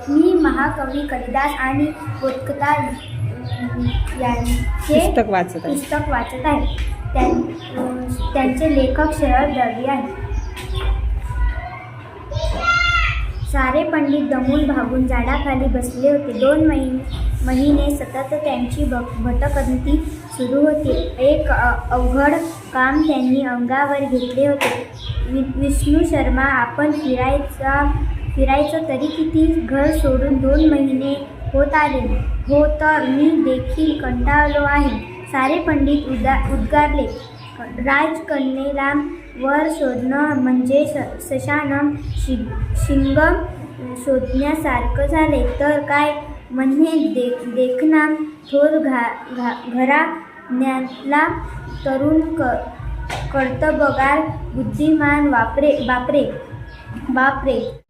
मी महाकवी कालिदास आणि बोधकथा यांचे पुस्तक वाचत आहे. त्यांचे लेखक शरद दळवी आहेत. सारे पंडित दमून भागून झाडाखाली बसले होते. 2 महिने सतत त्यांची भटकंती सुरू होती. एक अवघड काम त्यांनी अंगावर घेतले होते. विष्णू शर्मा, आपण फिरायचं तरी किती? घर सोडून 2 महिने होत आले. हो तर मी देखील कंटाळलो आहे, सारे पंडित उद्गारले. राजकन्येला वर शोधणं म्हणजे सशानं शिंग शोधण्यासारखं झाले तर काय म्हणे. देखना थोर घराण्यातला तरुण कर्तबगार बुद्धिमान बापरे.